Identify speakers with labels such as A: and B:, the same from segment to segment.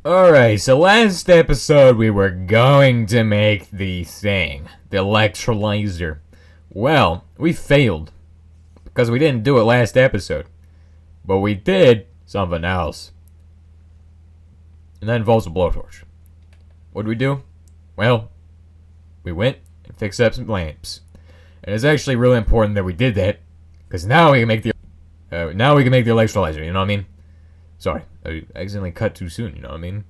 A: Alright, so last episode we were going to make the thing, the electrolyzer. Well, we failed, because we didn't do it last episode. But we did something else. And that involves a blowtorch. What did we do? Well, we went and fixed up some lamps. And it's actually really important that we did that, because now we can make the electrolyzer, you know what I mean? Sorry, I accidentally cut too soon, you know what I mean?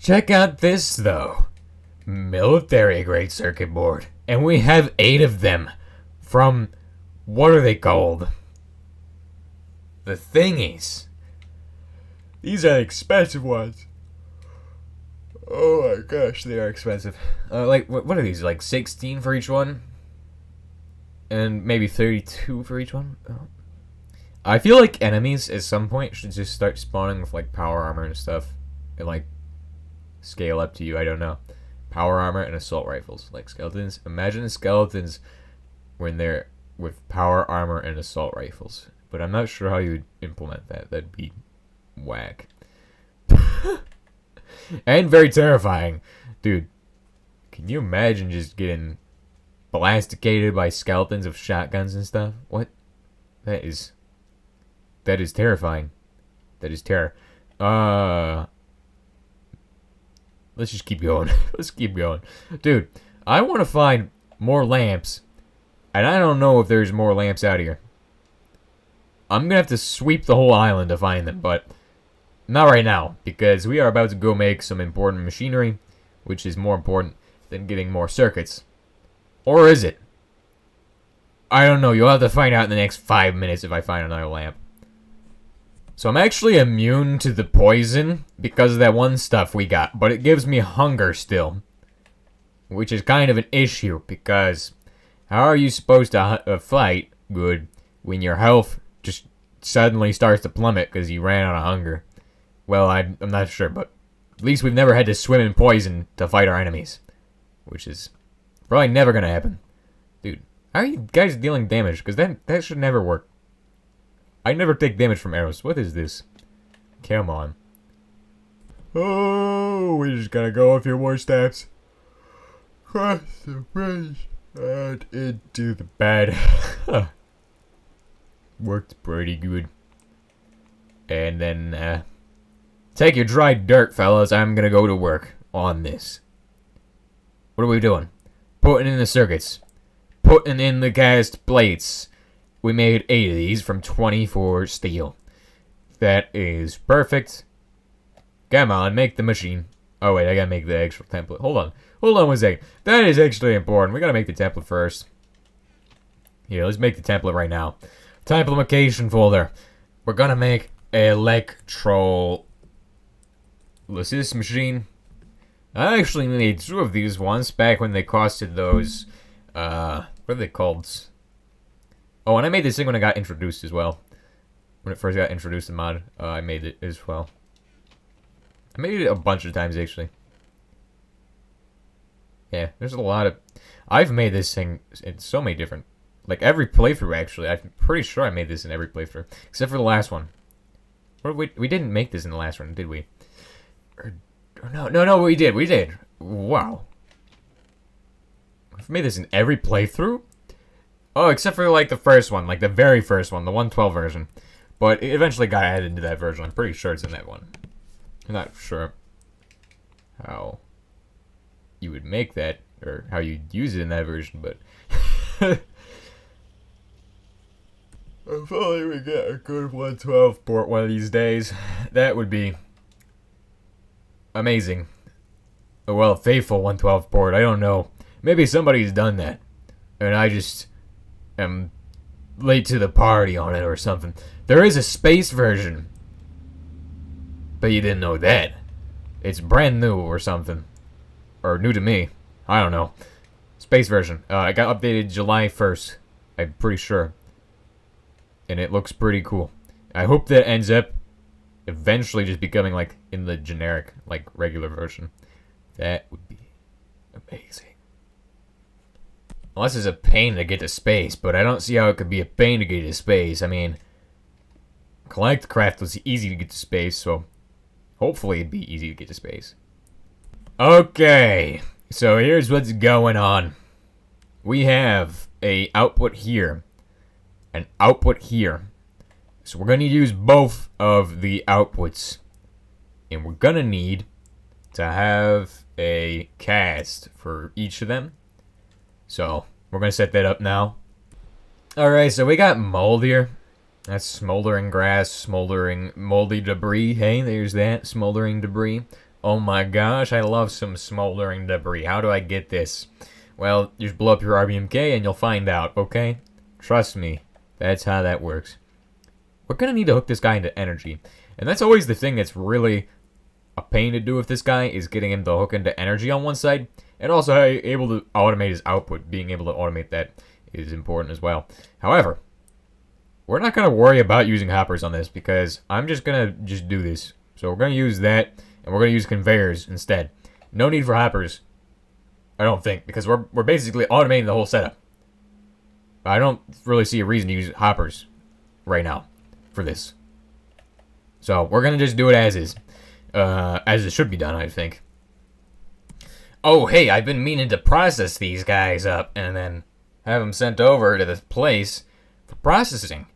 A: Check out this, though. Military-grade circuit board. And we have 8 of them. From, what are they called? The thingies. These are expensive ones. Oh my gosh, they are expensive. Like, what are these? Like 16 for each one? And maybe 32 for each one? Oh. I feel like enemies at some point should just start spawning with like power armor and stuff. And like scale up to you, I don't know. Power armor and assault rifles. Like skeletons. Imagine the skeletons when they're with power armor and assault rifles. But I'm not sure how you would implement that. That'd be whack. And very terrifying. Dude, can you imagine just getting blasticated by skeletons with shotguns and stuff? What? That is terrifying. That is terror. Let's just keep going. Let's keep going. Dude, I want to find more lamps. And I don't know if there's more lamps out here. I'm going to have to sweep the whole island to find them, but not right now, because we are about to go make some important machinery, which is more important than getting more circuits. Or is it? I don't know. You'll have to find out in the next 5 minutes if I find another lamp. So I'm actually immune to the poison because of that one stuff we got, but it gives me hunger still, which is kind of an issue, because how are you supposed to fight good when your health just suddenly starts to plummet because you ran out of hunger? Well, I'm not sure, but at least we've never had to swim in poison to fight our enemies, which is probably never going to happen. Dude, how are you guys dealing damage? Because that should never work. I never take damage from arrows. What is this? Come on. Oh, we just gotta go a few more steps. Cross the bridge and into the bed. Worked pretty good. And then, take your dry dirt, fellas. I'm gonna go to work on this. What are we doing? Putting in the circuits. Putting in the cast plates. We made 8 of these from 24 steel. That is perfect. Come on, make the machine. Oh wait, I gotta make the actual template. Hold on 1 second. That is actually important. We gotta make the template first. Yeah, let's make the template right now. Templification folder. We're gonna make an electrolysis machine. I actually made 2 of these once back when they costed those. What are they called? Oh, and I made this thing when it got introduced as well. When it first got introduced in mod, I made it as well. I made it a bunch of times, actually. Yeah, there's a lot of... I've made this thing in so many different... Like, every playthrough, actually. I'm pretty sure I made this in every playthrough. Except for the last one. Or we didn't make this in the last one, did we? Or no, we did. We did. Wow. I've made this in every playthrough? Oh, except for, like, the first one. Like, the very first one. The 1.12 version. But it eventually got added into that version. I'm pretty sure it's in that one. I'm not sure how you would make that. Or how you'd use it in that version, but... If only we get a good 1.12 port one of these days. That would be... amazing. Well, a faithful 1.12 port. I don't know. Maybe somebody's done that. And I just... am late to the party on it or something. There is a space version. But you didn't know that. It's brand new or something. Or new to me. I don't know. Space version. It got updated July 1st. I'm pretty sure. And it looks pretty cool. I hope that ends up eventually just becoming like in the generic, like regular version. That would be amazing. Unless it's a pain to get to space, but I don't see how it could be a pain to get to space. I mean, Collect Craft was easy to get to space, so Hopefully it'd be easy to get to space. Okay, so here's what's going on. We have a output here, an output here. So we're going to use both of the outputs. And we're going to need to have a cast for each of them. So we're going to set that up now. Alright, so we got mold here. That's smoldering grass, smoldering moldy debris. Hey, there's that, smoldering debris. Oh my gosh, I love some smoldering debris. How do I get this? Well, you just blow up your RBMK and you'll find out, okay? Trust me, that's how that works. We're going to need to hook this guy into energy. And that's always the thing that's really a pain to do with this guy, is getting him to hook into energy on one side. And also how you're able to automate his output. Being able to automate that is important as well. However, we're not going to worry about using hoppers on this because I'm just going to do this. So we're going to use that, and we're going to use conveyors instead. No need for hoppers, I don't think, because we're basically automating the whole setup. I don't really see a reason to use hoppers right now for this. So we're going to just do it as is. As it should be done, I think. Oh, hey, I've been meaning to process these guys up and then have them sent over to this place for processing.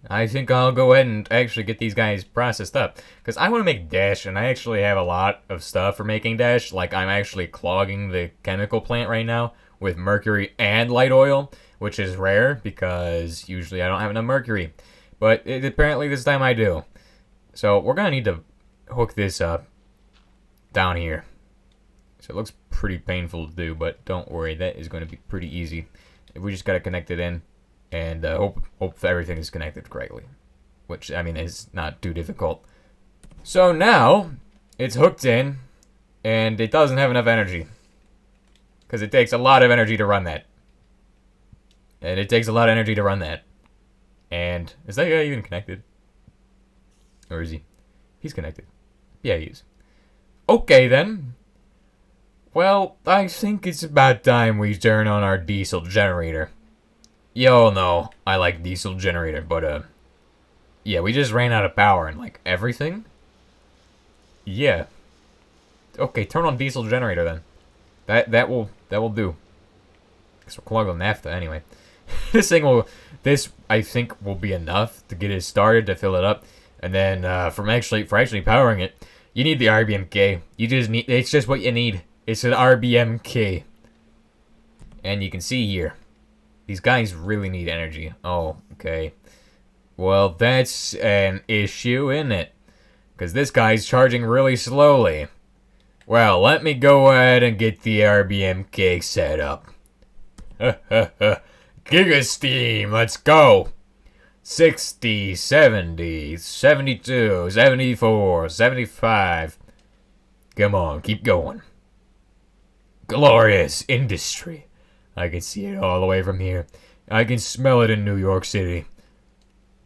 A: I think I'll go ahead and actually get these guys processed up. Because I want to make dash, and I actually have a lot of stuff for making dash. Like, I'm actually clogging the chemical plant right now with mercury and light oil, which is rare because usually I don't have enough mercury. But apparently this time I do. So we're going to need to hook this up down here. So it looks pretty painful to do, but don't worry, that is going to be pretty easy. We just got to connect it in and hope everything is connected correctly, which, I mean, is not too difficult. So now it's hooked in and it doesn't have enough energy because it takes a lot of energy to run that. And it takes a lot of energy to run that. And is that guy even connected? Or is he? He's connected. Yeah, he is. Okay, then. Well, I think it's about time we turn on our diesel generator. Y'all know I like diesel generator, but, yeah, we just ran out of power and, like, everything? Yeah. Okay, turn on diesel generator, then. That will do. Because we're clogged on naphtha, anyway. This, I think, will be enough to get it started, to fill it up. And then, for actually powering it, you need the RBMK. It's just what you need. It's an RBMK. And you can see here, these guys really need energy. Oh, okay. Well, that's an issue, isn't it? Because this guy's charging really slowly. Well, let me go ahead and get the RBMK set up. Giga Steam, let's go! 60, 70, 72, 74, 75. Come on, keep going. Glorious industry. I can see it all the way from here. I can smell it in New York City.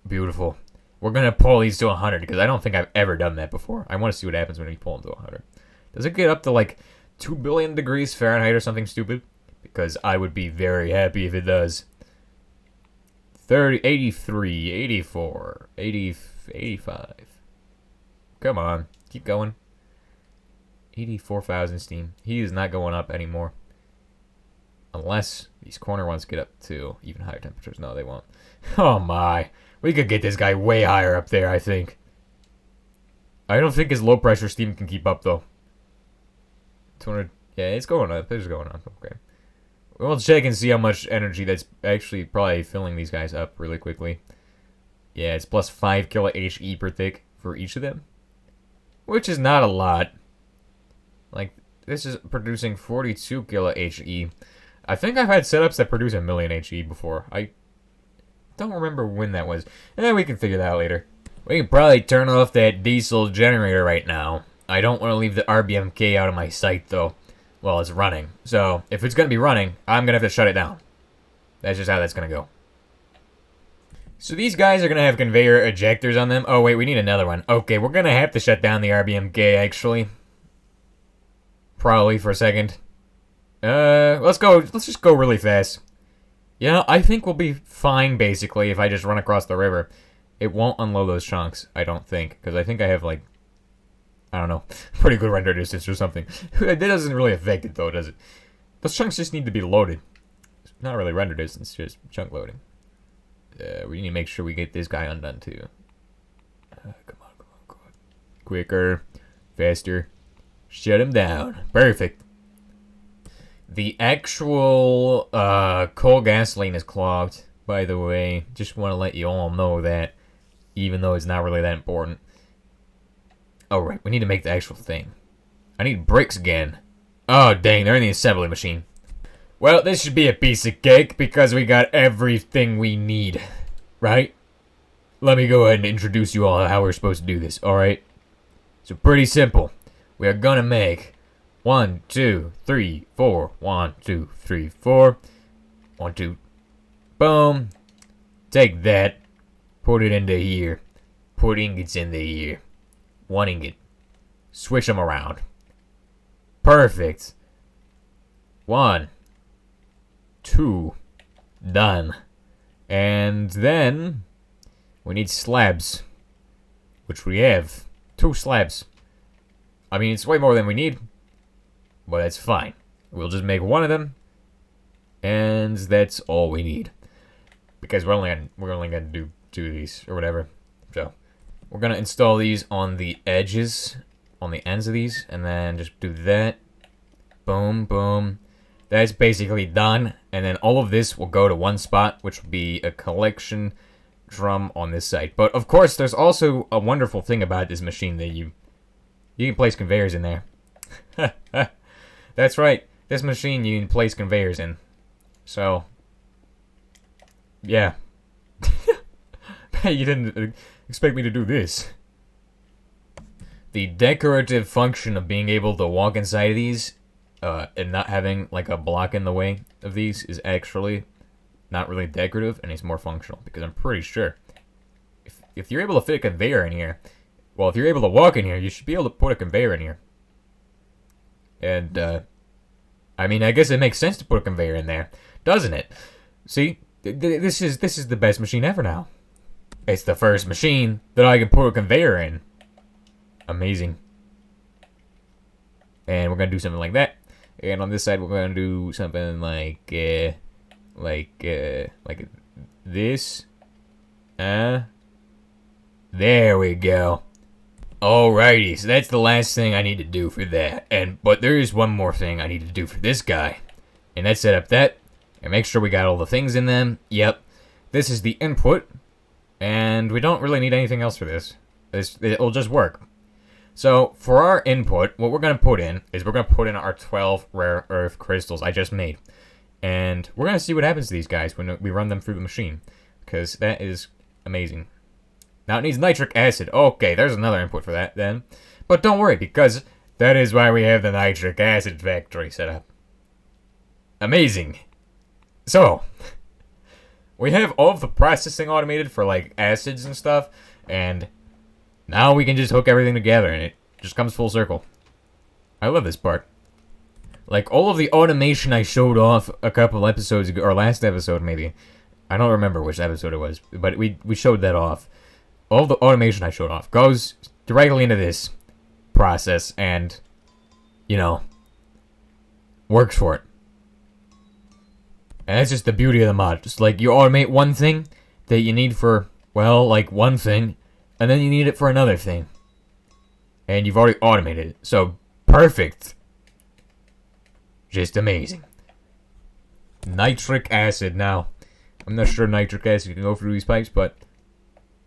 A: Beautiful. We're going to pull these to 100 because I don't think I've ever done that before. I want to see what happens when we pull them to 100. Does it get up to like 2 billion degrees Fahrenheit or something stupid? Because I would be very happy if it does. 30, 83, 84, 80, 85. Come on, keep going. 84,000 steam. He is not going up anymore. Unless these corner ones get up to even higher temperatures. No, they won't. Oh my. We could get this guy way higher up there, I think. I don't think his low pressure steam can keep up, though. 200. Yeah, it's going up. It's going up. Okay. We'll check and see how much energy that's actually probably filling these guys up really quickly. Yeah, it's plus 5 kilo HE per tick for each of them. Which is not a lot. Like, this is producing 42 kilo HE. I think I've had setups that produce 1 million HE before. I don't remember when that was. We can figure that out later. We can probably turn off that diesel generator right now. I don't want to leave the RBMK out of my sight, though. Well, it's running. So, if it's going to be running, I'm going to have to shut it down. That's just how that's going to go. So these guys are going to have conveyor ejectors on them. Oh, wait, we need another one. Okay, we're going to have to shut down the RBMK, actually. Probably for a second. Let's go. Let's just go really fast. You know, I think we'll be fine, basically, if I just run across the river. It won't unload those chunks, I don't think. Because I think I have, like, I don't know, pretty good render distance or something. That doesn't really affect it though, does it? Those chunks just need to be loaded. Not really render distance, just chunk loading. We need to make sure we get this guy undone too. Come on, come on, come on. Quicker, faster. Shut him down. Perfect. The actual coal gasoline is clogged, by the way. Just want to let you all know that, even though it's not really that important. Oh, right, we need to make the actual thing. I need bricks again. Oh, dang, they're in the assembly machine. Well, this should be a piece of cake because we got everything we need, right? Let me go ahead and introduce you all to how we're supposed to do this, alright? So, pretty simple. We are gonna make 1, 2, 3, 4. 1, 2, 3, 4. 1, 2. Boom. Take that. Put it into here. Put ingots into here. 1 ingot. Switch them around. Perfect. 1, 2. Done. And then we need slabs, which we have 2 slabs. I mean, it's way more than we need, but that's fine. We'll just make 1 of them, and that's all we need, because we're only gonna do 2 of these or whatever. So we're gonna install these on the edges, on the ends of these, and then just do that. Boom, boom. That's basically done, and then all of this will go to one spot, which will be a collection drum on this side. But of course, there's also a wonderful thing about this machine that you can place conveyors in there. That's right. This machine you can place conveyors in. So, yeah. You didn't expect me to do this. The decorative function of being able to walk inside of these and not having like a block in the way of these is actually not really decorative, and it's more functional, because I'm pretty sure if you're able to fit a conveyor in here, well, if you're able to walk in here, you should be able to put a conveyor in here. And I mean, I guess it makes sense to put a conveyor in there, doesn't it? See, this is the best machine ever now. It's the first machine that I can put a conveyor in. Amazing. And we're gonna do something like that. And on this side, we're gonna do something like this. There we go. Alrighty, so that's the last thing I need to do for that. But there is one more thing I need to do for this guy. And that's set up that, and make sure we got all the things in them. Yep. This is the input, and we don't really need anything else for this. It'll just work. So, for our input, what we're going to put in is we're going to put in our 12 rare earth crystals I just made. And we're going to see what happens to these guys when we run them through the machine, because that is amazing. Now it needs nitric acid. Okay, there's another input for that then. But don't worry, because that is why we have the nitric acid factory set up. Amazing. So, we have all of the processing automated for like acids and stuff, and now we can just hook everything together and it just comes full circle. I love this part. Like all of the automation I showed off a couple episodes ago, or last episode maybe. I don't remember which episode it was, but we showed that off. All the automation I showed off goes directly into this process and, you know, works for it. And that's just the beauty of the mod. Just like you automate one thing that you need for, well, like one thing, and then you need it for another thing. And you've already automated it. So, perfect. Just amazing. Nitric acid. Now, I'm not sure nitric acid can go through these pipes, but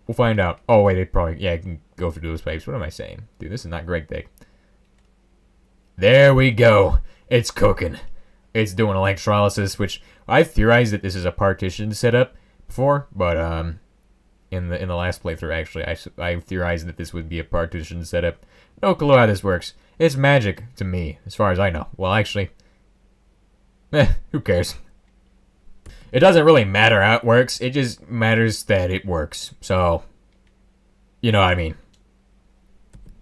A: we'll find out. Oh, wait, it probably, yeah, it can go through those pipes. What am I saying? Dude, this is not great thick. There we go. It's cooking. It's doing electrolysis, which I theorized that this is a partition setup before, but in the last playthrough, actually, I theorized that this would be a partition setup. No clue how this works. It's magic to me, as far as I know. Well, actually, who cares? It doesn't really matter how it works. It just matters that it works. So, you know what I mean.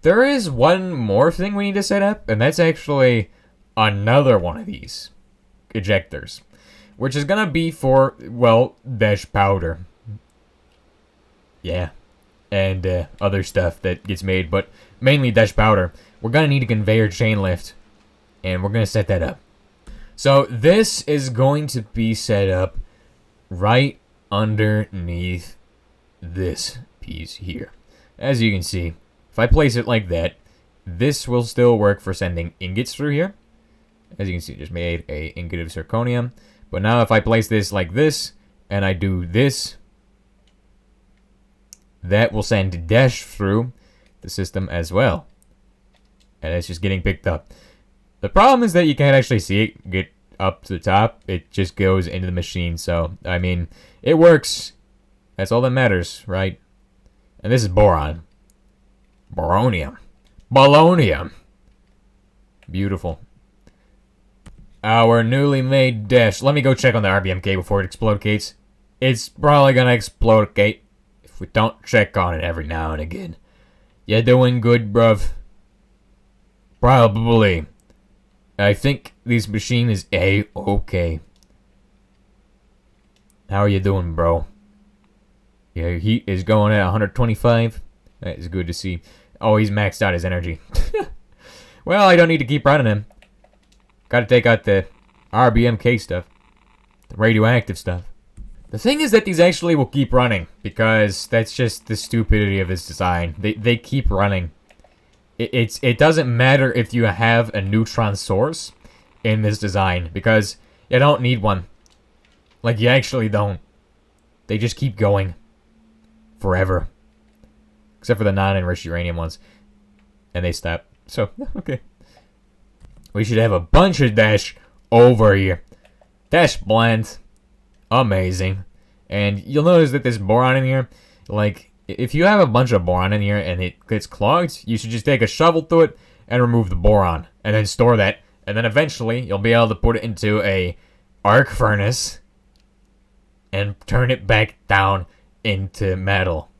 A: There is one more thing we need to set up, and that's actually another one of these ejectors, which is gonna be for, well, dash powder. Yeah. and other stuff that gets made, but mainly dash powder. We're gonna need a conveyor chain lift, and we're gonna set that up. So this is going to be set up right underneath this piece here. As you can see, if I place it like that, this will still work for sending ingots through here. As you can see, just made a ingot of zirconium. But now if I place this like this, and I do this, that will send dash through the system as well. And it's just getting picked up. The problem is that you can't actually see it get up to the top. It just goes into the machine. So, I mean, it works. That's all that matters, right? And this is boron. Boronium. Bolonium. Beautiful. Our newly made dash. Let me go check on the RBMK before it explodes. It's probably gonna explode, Kate, if we don't check on it every now and again. You doing good, bruv? Probably. I think this machine is A-okay. How are you doing, bro? Yeah, heat is going at 125. That is good to see. Oh, he's maxed out his energy. Well, I don't need to keep running him. Gotta take out the RBMK stuff. The radioactive stuff. The thing is that these actually will keep running, because that's just the stupidity of this design. They keep running. It doesn't matter if you have a neutron source in this design, because you don't need one. Like, you actually don't. They just keep going. Forever. Except for the non-enriched uranium ones. And they stop. So, okay. We should have a bunch of dash over here. Dash blend. Amazing. And you'll notice that this boron in here, like, if you have a bunch of boron in here and it gets clogged, you should just take a shovel to it and remove the boron. And then store that. And then eventually, you'll be able to put it into a arc furnace and turn it back down into metal.